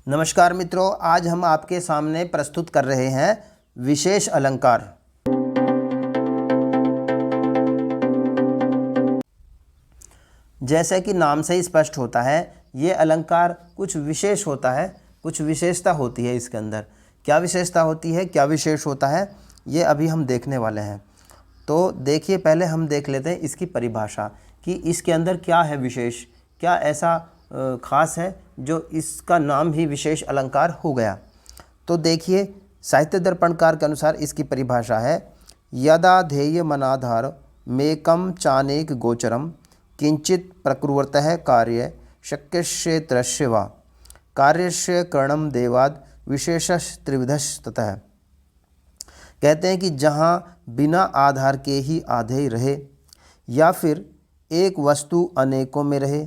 नमस्कार मित्रों, आज हम आपके सामने प्रस्तुत कर रहे हैं विशेष अलंकार। जैसे कि नाम से ही स्पष्ट होता है, ये अलंकार कुछ विशेष होता है, कुछ विशेषता होती है इसके अंदर। क्या विशेषता होती है, क्या विशेष होता है, ये अभी हम देखने वाले हैं। तो देखिए, पहले हम देख लेते हैं इसकी परिभाषा कि इसके अंदर क्या है विशेष, क्या ऐसा ख़ास है जो इसका नाम ही विशेष अलंकार हो गया। तो देखिए, साहित्य दर्पणकार के अनुसार इसकी परिभाषा है, यदा ध्येय मनाधार मेकम चानेक गोचरम किंचित प्रकुर्वतः कार्य शक्यस्य वा कार्यस्य करणम देवाद विशेषश त्रिविधस्ततः। कहते हैं कि जहाँ बिना आधार के ही आधेय रहे, या फिर एक वस्तु अनेकों में रहे,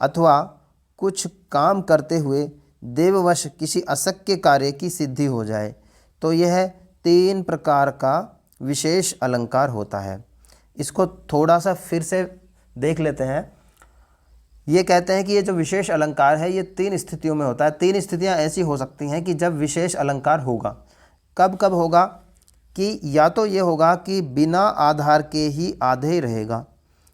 अथवा कुछ काम करते हुए देववश किसी अशक्य कार्य की सिद्धि हो जाए, तो यह 3 प्रकार का विशेष अलंकार होता है। इसको थोड़ा सा फिर से देख लेते हैं। ये कहते हैं कि ये जो विशेष अलंकार है ये 3 स्थितियों में होता है। 3 स्थितियां ऐसी हो सकती हैं कि जब विशेष अलंकार होगा। कब कब होगा कि या तो ये होगा कि बिना आधार के ही आधेय रहेगा।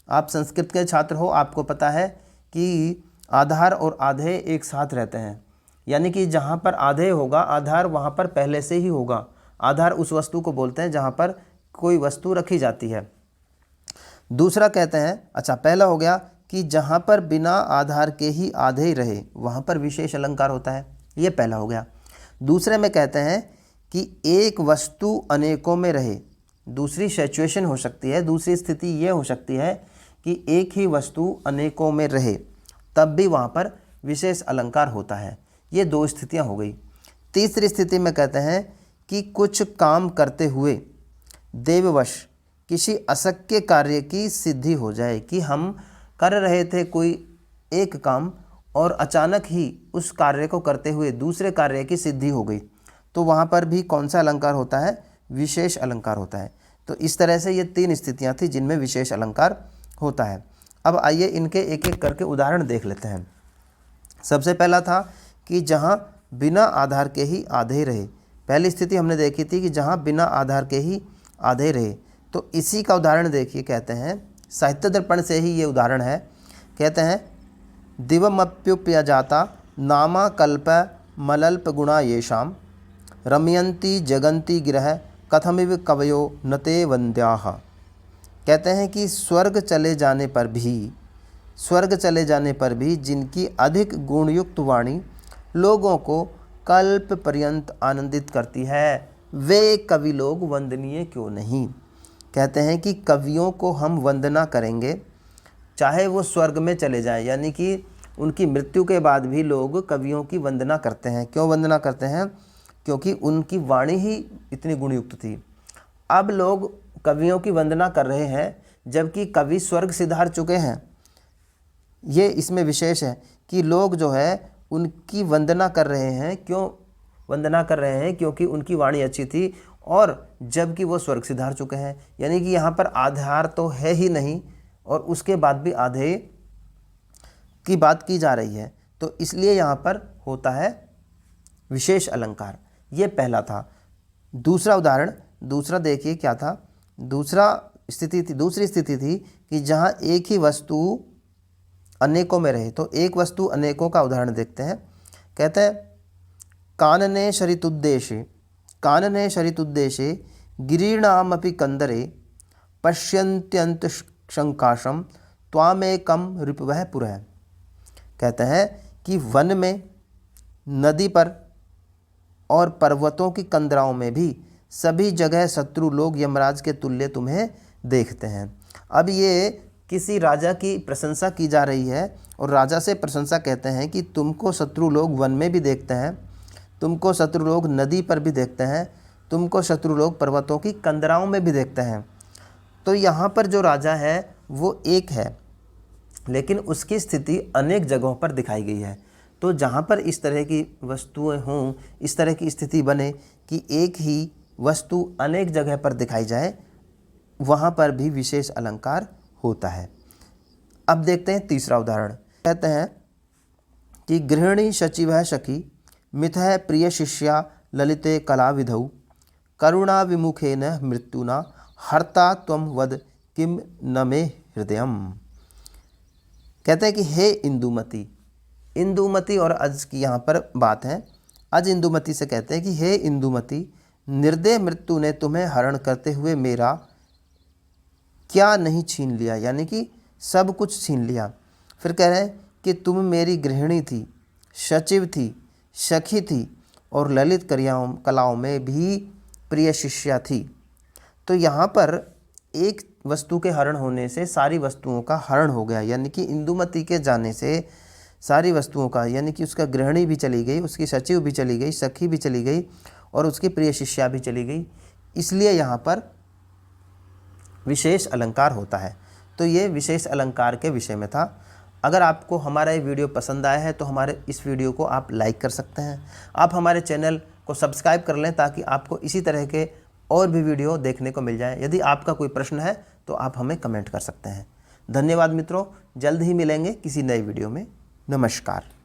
आप संस्कृत के छात्र हो, आपको पता है कि आधार और आधेय एक साथ रहते हैं, यानी कि जहाँ पर आधेय होगा आधार वहाँ पर पहले से ही होगा। आधार उस वस्तु को बोलते हैं जहाँ पर कोई वस्तु रखी जाती है। दूसरा कहते हैं, अच्छा पहला हो गया कि जहाँ पर बिना आधार के ही आधेय रहे वहाँ पर विशेष अलंकार होता है, ये पहला हो गया। दूसरे में कहते हैं कि एक वस्तु अनेकों में रहे। दूसरी सिचुएशन हो सकती है, दूसरी स्थिति ये हो सकती है कि एक ही वस्तु अनेकों में रहे, तब भी वहाँ पर विशेष अलंकार होता है। ये 2 स्थितियाँ हो गई। तीसरी स्थिति में कहते हैं कि कुछ काम करते हुए देववश किसी अशक्य कार्य की सिद्धि हो जाए, कि हम कर रहे थे कोई एक काम और अचानक ही उस कार्य को करते हुए दूसरे कार्य की सिद्धि हो गई, तो वहाँ पर भी कौन सा अलंकार होता है, विशेष अलंकार होता है। तो इस तरह से ये 3 स्थितियाँ थी जिनमें विशेष अलंकार होता है। अब आइए इनके एक एक करके उदाहरण देख लेते हैं। सबसे पहला था कि जहाँ बिना आधार के ही आधेय रहे। पहली स्थिति हमने देखी थी कि जहाँ बिना आधार के ही आधेय रहे, तो इसी का उदाहरण देखिए। कहते हैं, साहित्य दर्पण से ही ये उदाहरण है। कहते हैं, दिवमप्युपयजाता नामा कल्प मलल्प गुणा येषाम रमयन्ति जगन्ति गिरह कथमिव कवयो नते वन्द्याः। कहते हैं कि स्वर्ग चले जाने पर भी जिनकी अधिक गुणयुक्त वाणी लोगों को कल्प पर्यंत आनंदित करती है, वे कवि लोग वंदनीय क्यों नहीं। कहते हैं कि कवियों को हम वंदना करेंगे चाहे वो स्वर्ग में चले जाएं, यानी कि उनकी मृत्यु के बाद भी लोग कवियों की वंदना करते हैं। क्यों वंदना करते हैं? क्योंकि उनकी वाणी ही इतनी गुणयुक्त थी। अब लोग कवियों की वंदना कर रहे हैं जबकि कवि स्वर्ग सिधार चुके हैं। ये इसमें विशेष है कि लोग जो है उनकी वंदना कर रहे हैं। क्यों वंदना कर रहे हैं? क्योंकि उनकी वाणी अच्छी थी और जबकि वो स्वर्ग सिधार चुके हैं। यानी कि यहाँ पर आधार तो है ही नहीं और उसके बाद भी आधेय की बात की जा रही है, तो इसलिए यहाँ पर होता है विशेष अलंकार। ये पहला था। दूसरा उदाहरण, दूसरा देखिए क्या था। दूसरी स्थिति थी कि जहाँ एक ही वस्तु अनेकों में रहे। तो एक वस्तु अनेकों का उदाहरण देखते हैं। कहते हैं, कानने शरितुद्देशे गिरीणामपि कंदरे पश्यन्त्यंत शंकाशम त्वामेकम रिपवः पुरः। कहते हैं कि वन में, नदी पर और पर्वतों की कंदराओं में भी सभी जगह शत्रु लोग यमराज के तुल्य तुम्हें देखते हैं। अब ये किसी राजा की प्रशंसा की जा रही है और राजा से प्रशंसा कहते हैं कि तुमको शत्रु लोग वन में भी देखते हैं, तुमको शत्रु लोग नदी पर भी देखते हैं, तुमको शत्रु लोग पर्वतों की कंदराओं में भी देखते हैं। तो यहाँ पर जो राजा है वो एक है, लेकिन उसकी स्थिति अनेक जगहों पर दिखाई गई है। तो जहाँ पर इस तरह की वस्तुएं हों, इस तरह की स्थिति बने कि एक ही वस्तु अनेक जगह पर दिखाई जाए, वहाँ पर भी विशेष अलंकार होता है। अब देखते हैं तीसरा उदाहरण। कहते हैं कि गृहिणी शचिवः सखी मिथः प्रिय शिष्या ललिते कला विधौ करुणा विमुखेन मृत्युना हर्ता त्वं वद किम न मे हृदयम। कहते हैं कि हे इंदुमती, इंदुमती और अज की यहाँ पर बात है। अज इंदुमती से कहते हैं कि हे इंदुमती, निर्दय मृत्यु ने तुम्हें हरण करते हुए मेरा क्या नहीं छीन लिया, यानी कि सब कुछ छीन लिया। फिर कह रहे हैं कि तुम मेरी गृहिणी थी, सचिव थी, सखी थी और ललित कलाओं में भी प्रिय शिष्या थी। तो यहाँ पर एक वस्तु के हरण होने से सारी वस्तुओं का हरण हो गया, यानी कि इंदुमती के जाने से सारी वस्तुओं का, यानी कि उसका गृहिणी भी चली गई, उसकी सचिव भी चली गई, सखी भी चली गई और उसकी प्रिय शिष्या भी चली गई। इसलिए यहाँ पर विशेष अलंकार होता है। तो ये विशेष अलंकार के विषय में था। अगर आपको हमारा ये वीडियो पसंद आया है तो हमारे इस वीडियो को आप लाइक कर सकते हैं। आप हमारे चैनल को सब्सक्राइब कर लें ताकि आपको इसी तरह के और भी वीडियो देखने को मिल जाए। यदि आपका कोई प्रश्न है तो आप हमें कमेंट कर सकते हैं। धन्यवाद मित्रों, जल्द ही मिलेंगे किसी नए वीडियो में। नमस्कार।